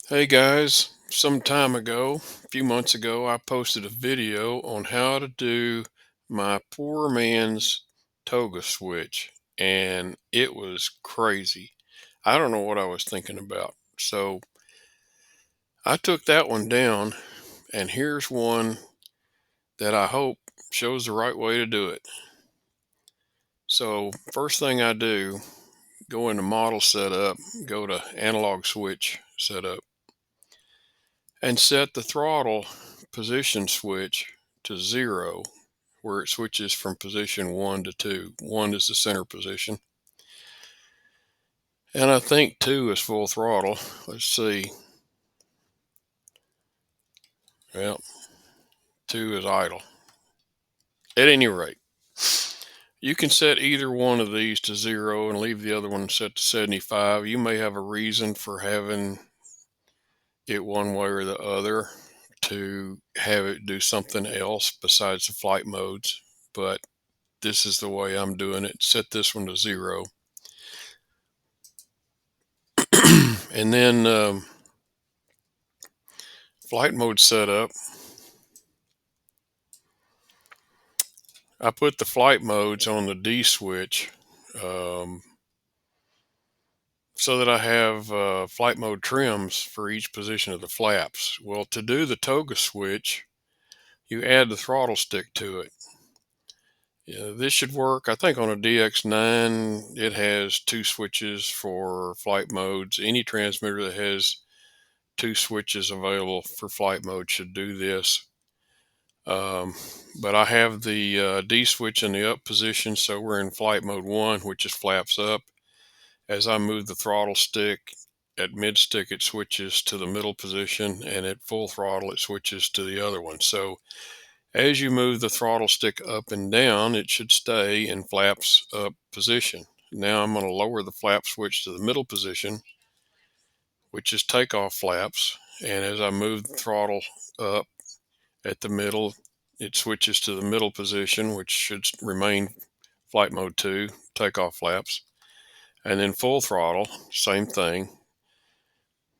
Hey guys, some time ago, a few months ago, I posted a video on how to do my poor man's toga switch, and it was crazy. I don't know what I was thinking about. So I took that one down, and here's one that I hope shows the right way to do it. So, first thing I do, go into model setup, go to analog switch setup, and set the throttle position switch to 0, where it switches from position 1 to 2. 1 is the center position. And I think 2 is full throttle. Let's see. Well, 2 is idle. At any rate, you can set either one of these to 0 and leave the other one set to 75. You may have a reason for having it one way or the other to have it do something else besides the flight modes, but this is the way I'm doing it. Set this one to 0. And then flight mode setup. I put the flight modes on the D switch um, so that I have flight mode trims for each position of the flaps. Well, to do the toga switch, you add the throttle stick to it. Yeah, this should work. I think on a DX9, it has 2 switches for flight modes. Any transmitter that has 2 switches available for flight mode should do this. Um, but I have the D switch in the up position, so we're in flight mode 1, which is flaps up. As I move the throttle stick, at mid stick it switches to the middle position, and at full throttle it switches to the other one. So as you move the throttle stick up and down, it should stay in flaps up position. Now I'm going to lower the flap switch to the middle position, which is takeoff flaps. And as I move the throttle up at the middle, it switches to the middle position, which should remain flight mode 2, takeoff flaps. And then full throttle, same thing.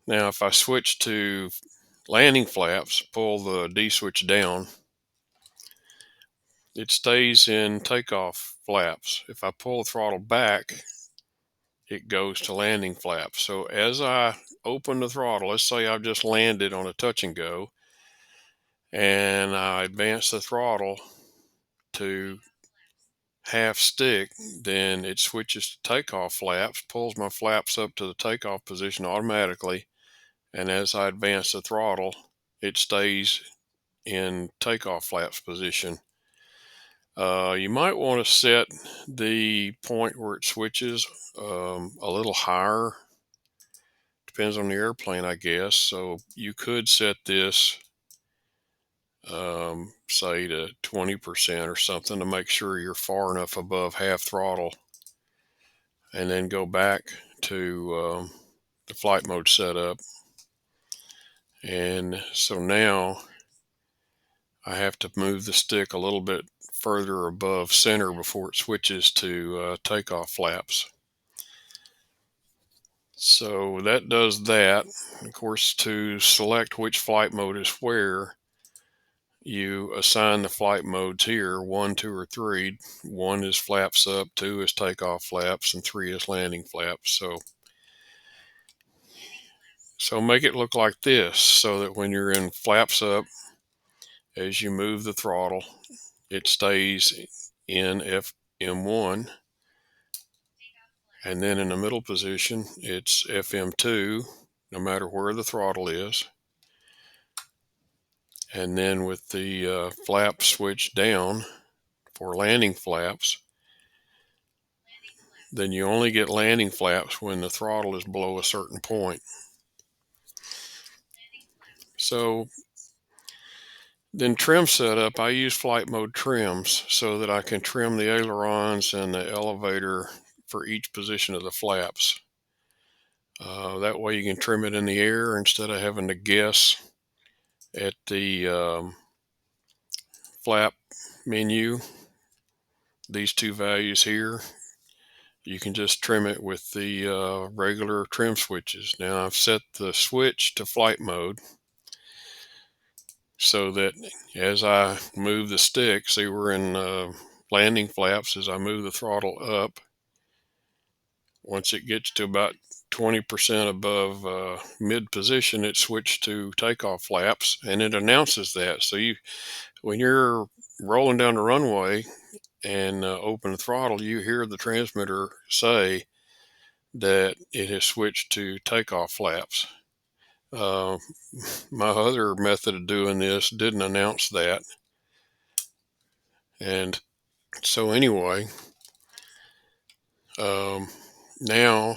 Now, if I switch to landing flaps, pull the D switch down, it stays in takeoff flaps. If I pull the throttle back, it goes to landing flaps. So as I open the throttle, let's say I've just landed on a touch and go, and I advance the throttle to half stick, then it switches to takeoff flaps, pulls my flaps up to the takeoff position automatically. And as I advance the throttle, it stays in takeoff flaps position. You might want to set the point where it switches a little higher. Depends on the airplane, I guess. So you could set this, say, to 20% or something to make sure you're far enough above half throttle, and then go back to the flight mode setup. And so now I have to move the stick a little bit further above center before it switches to takeoff flaps. So that does that. Of course, to select which flight mode is where, you assign the flight modes here, 1, 2, or 3. 1 is flaps up, 2 is takeoff flaps, and 3 is landing flaps. So make it look like this, so that when you're in flaps up, as you move the throttle, it stays in FM1. And then in the middle position, it's FM2, no matter where the throttle is. And then with the flap switch down for landing flaps, then you only get landing flaps when the throttle is below a certain point. So then trim setup, I use flight mode trims so that I can trim the ailerons and the elevator for each position of the flaps. That way you can trim it in the air instead of having to guess at the flap menu, these two values here. you can just trim it with the regular trim switches. Now I've set the switch to flight mode so that as I move the stick, see we're in landing flaps, as I move the throttle up, once it gets to about 20% above mid position, it switched to takeoff flaps, and it announces that. So when you're rolling down the runway and open the throttle, you hear the transmitter say that it has switched to takeoff flaps. Uh, my other method of doing this didn't announce that. And so anyway, now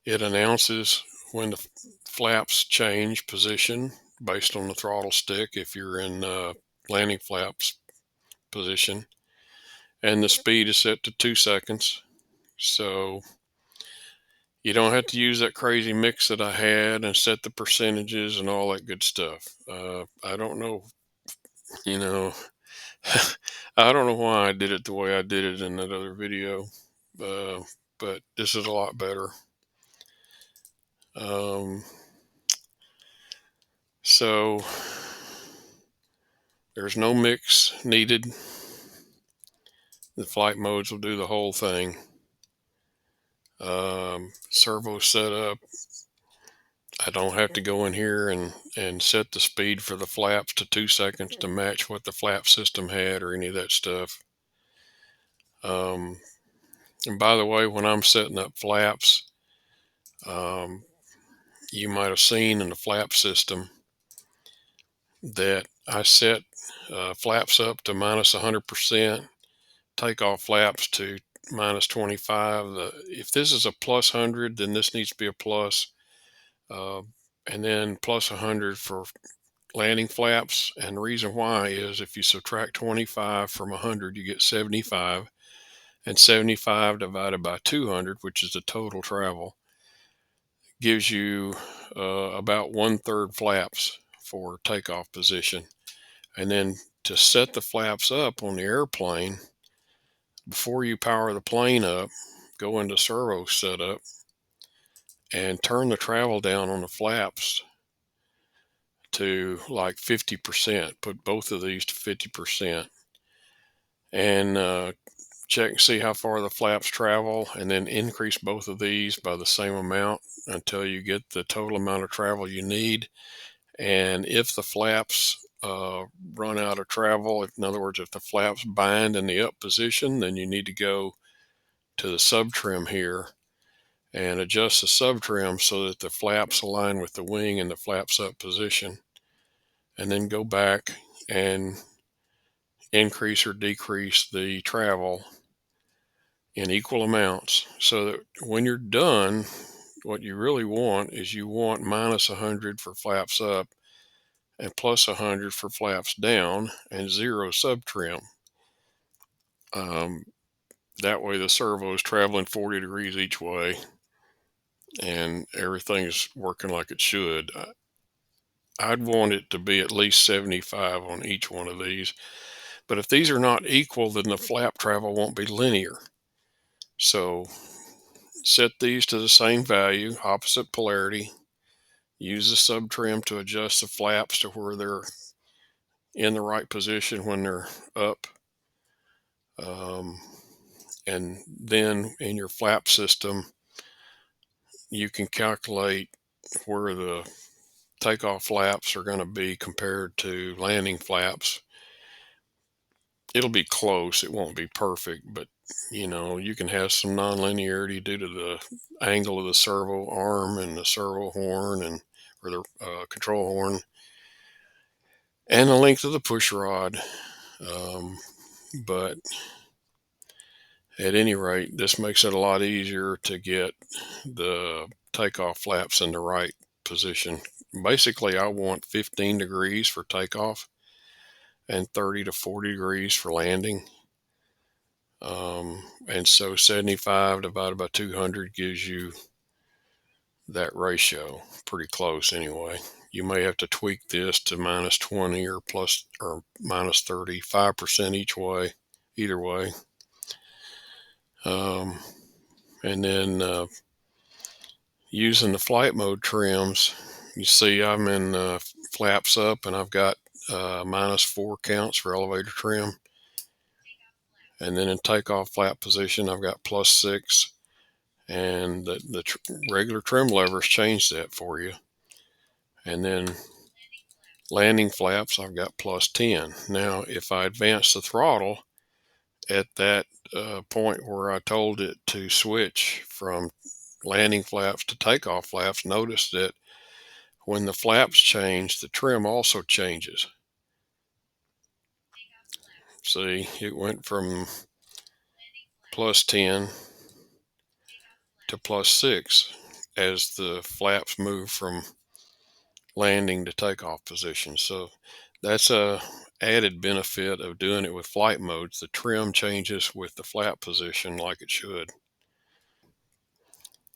it announces when the flaps change position based on the throttle stick if you're in landing flaps position, and the speed is set to 2 seconds. So you don't have to use that crazy mix that I had and set the percentages and all that good stuff. I don't know, you know, I don't know why I did it the way I did it in that other video, uh, but this is a lot better. So there's no mix needed. The flight modes will do the whole thing. Servo setup. I don't have to go in here and set the speed for the flaps to 2 seconds to match what the flap system had or any of that stuff. And by the way, when I'm setting up flaps, you might have seen in the flap system that I set flaps up to minus 100%, takeoff flaps to minus 25. If this is a plus 100, then this needs to be a plus, and then plus 100 for landing flaps. And the reason why is if you subtract 25 from 100, you get 75, and 75 divided by 200, which is the total travel, gives you about 1/3 flaps for takeoff position. And then to set the flaps up on the airplane, before you power the plane up, go into servo setup and turn the travel down on the flaps to like 50%. Put both of these to 50%, and check and see how far the flaps travel, and then increase both of these by the same amount until you get the total amount of travel you need. And if the flaps run out of travel, in other words, if the flaps bind in the up position, then you need to go to the sub trim here and adjust the sub trim so that the flaps align with the wing in the flaps up position, and then go back and increase or decrease the travel in equal amounts, so that when you're done, what you really want is you want minus 100 for flaps up and plus 100 for flaps down and 0 sub trim. That way the servo is traveling 40 degrees each way and everything's working like it should. I'd want it to be at least 75 on each one of these. But if these are not equal, then the flap travel won't be linear. So set these to the same value, opposite polarity. Use the sub trim to adjust the flaps to where they're in the right position when they're up. And then in your flap system, you can calculate where the takeoff flaps are going to be compared to landing flaps. It'll be close. It won't be perfect, but you can have some nonlinearity due to the angle of the servo arm and the servo horn or the control horn and the length of the push rod. But at any rate, this makes it a lot easier to get the takeoff flaps in the right position. Basically, I want 15 degrees for takeoff and 30 to 40 degrees for landing. And so 75 divided by 200 gives you that ratio, pretty close anyway. You may have to tweak this to minus 20 or plus or minus 35% each way, either way. And then using the flight mode trims, you see I'm in flaps up, and I've got -4 counts for elevator trim. And then in takeoff flap position, I've got +6. And the regular trim levers change that for you. And then landing flaps, I've got +10. Now, if I advance the throttle at that point where I told it to switch from landing flaps to takeoff flaps, notice that when the flaps change, the trim also changes. See, it went from +10 to +6 as the flaps move from landing to takeoff position. So that's a added benefit of doing it with flight modes. The trim changes with the flap position like it should.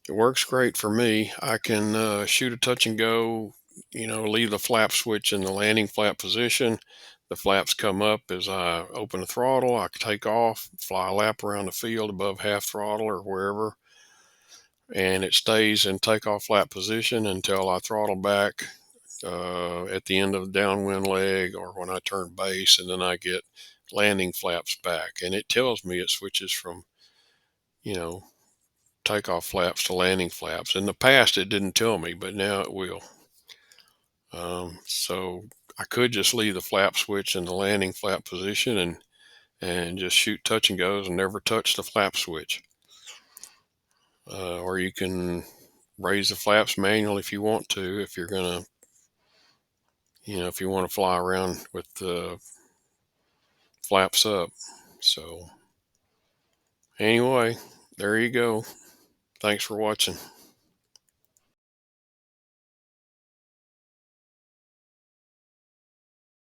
It works great for me. I can shoot a touch and go, leave the flap switch in the landing flap position. The flaps come up as I open the throttle. I can take off, fly a lap around the field above half throttle or wherever, and it stays in takeoff flap position until I throttle back at the end of the downwind leg or when I turn base, and then I get landing flaps back. And it tells me it switches from, you know, takeoff flaps to landing flaps. In the past, it didn't tell me, but now it will. So I could just leave the flap switch in the landing flap position and just shoot touch and goes and never touch the flap switch. Or you can raise the flaps manually if you want to, if you're going to, if you want to fly around with the flaps up. So anyway, there you go. Thanks for watching.